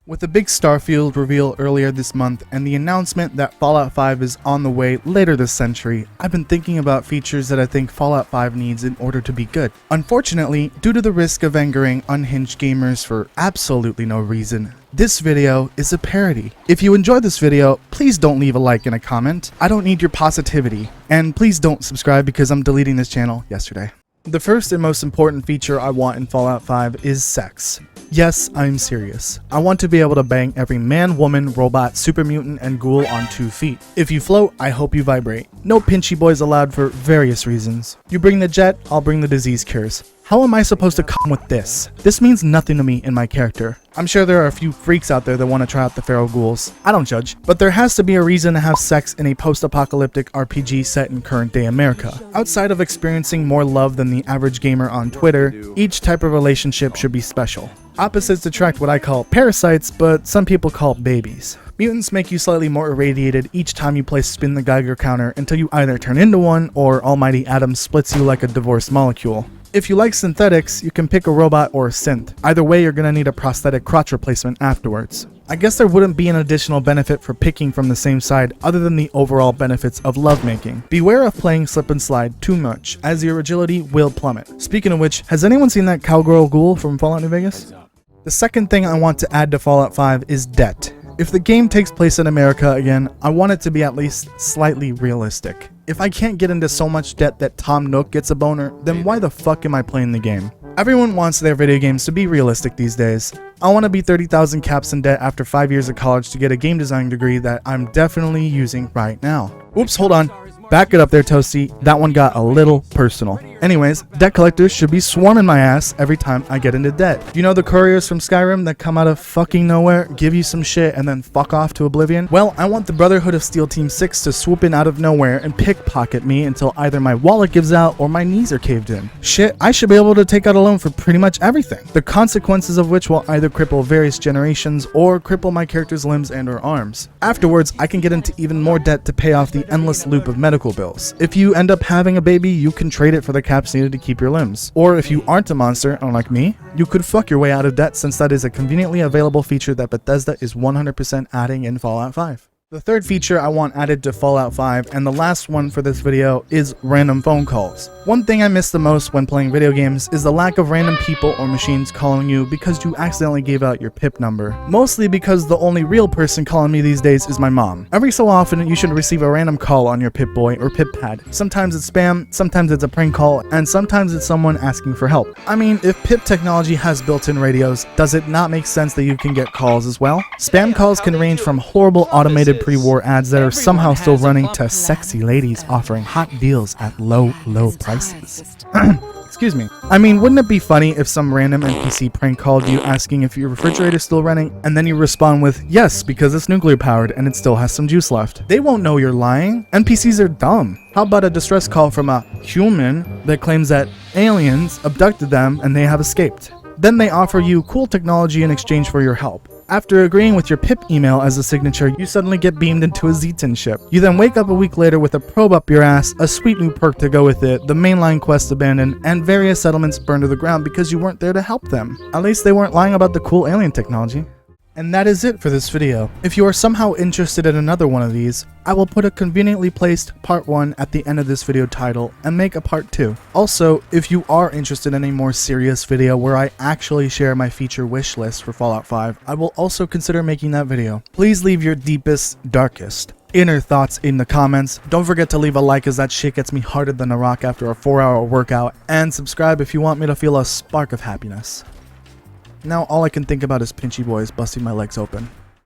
With the big Starfield reveal earlier this month and the announcement that Fallout 5 is on the way later this century, I've been thinking about features that I think Fallout 5 needs in order to be good. Unfortunately, due to the risk of angering unhinged gamers for absolutely no reason, this video is a parody. If you enjoyed this video, please don't leave a like and a comment. I don't need your positivity. And please don't subscribe because I'm deleting this channel yesterday. The first and most important feature I want in Fallout 5 is sex. Yes, I'm serious. I want to be able to bang every man, woman, robot, super mutant, and ghoul on 2 feet. If you float, I hope you vibrate. No pinchy boys allowed for various reasons. You bring the jet, I'll bring the disease cures. How am I supposed to come with this? This means nothing to me in my character. I'm sure there are a few freaks out there that want to try out the feral ghouls. I don't judge. But there has to be a reason to have sex in a post-apocalyptic RPG set in current-day America. Outside of experiencing more love than the average gamer on Twitter, each type of relationship should be special. Opposites attract what I call parasites, but some people call babies. Mutants make you slightly more irradiated each time you play Spin the Geiger counter until you either turn into one or Almighty Adam splits you like a divorced molecule. If you like synthetics, you can pick a robot or a synth. Either way, you're gonna need a prosthetic crotch replacement afterwards. I guess there wouldn't be an additional benefit for picking from the same side other than the overall benefits of lovemaking. Beware of playing slip and slide too much, as your agility will plummet. Speaking of which, has anyone seen that cowgirl ghoul from Fallout New Vegas? The second thing I want to add to Fallout 5 is debt. If the game takes place in America again, I want it to be at least slightly realistic. If I can't get into so much debt that Tom Nook gets a boner, then why the fuck am I playing the game? Everyone wants their video games to be realistic these days. I want to be 30,000 caps in debt after 5 years of college to get a game design degree that I'm definitely using right now. Oops, hold on. Back it up there, Toasty. That one got a little personal. Anyways, debt collectors should be swarming my ass every time I get into debt. You know the couriers from Skyrim that come out of fucking nowhere, give you some shit, and then fuck off to oblivion? Well, I want the Brotherhood of Steel Team 6 to swoop in out of nowhere and pickpocket me until either my wallet gives out or my knees are caved in. Shit, I should be able to take out a loan for pretty much everything. The consequences of which will either cripple various generations or cripple my character's limbs and or arms. Afterwards, I can get into even more debt to pay off the endless loop of medical bills. If you end up having a baby, you can trade it for the caps needed to keep your limbs. Or if you aren't a monster, unlike me, you could fuck your way out of debt since that is a conveniently available feature that Bethesda is 100% adding in Fallout 5. The third feature I want added to Fallout 5, and the last one for this video, is random phone calls. One thing I miss the most when playing video games is the lack of random people or machines calling you because you accidentally gave out your PIP number. Mostly because the only real person calling me these days is my mom. Every so often, you should receive a random call on your Pip-Boy or Pip-Pad. Sometimes it's spam, sometimes it's a prank call, and sometimes it's someone asking for help. I mean, if PIP technology has built-in radios, does it not make sense that you can get calls as well? Spam calls can range from horrible automated pre-war ads that are somehow still running to sexy ladies offering hot deals at low prices. Excuse me. I mean, wouldn't it be funny if some random NPC prank called you asking if your refrigerator's still running, and then you respond with, yes, because it's nuclear powered and it still has some juice left. They won't know you're lying. NPCs are dumb. How about a distress call from a human that claims that aliens abducted them and they have escaped? Then they offer you cool technology in exchange for your help. After agreeing with your PIP email as a signature, you suddenly get beamed into a Z-10 ship. You then wake up a week later with a probe up your ass, a sweet new perk to go with it, the mainline quest abandoned, and various settlements burned to the ground because you weren't there to help them. At least they weren't lying about the cool alien technology. And that is it for this video. If you are somehow interested in another one of these, I will put a conveniently placed part 1 at the end of this video title and make a part 2. Also, if you are interested in a more serious video where I actually share my feature wish list for Fallout 5, I will also consider making that video. Please leave your deepest, darkest, inner thoughts in the comments. Don't forget to leave a like as that shit gets me harder than a rock after a 4-hour workout, and subscribe if you want me to feel a spark of happiness. Now all I can think about is pinchy boys busting my legs open.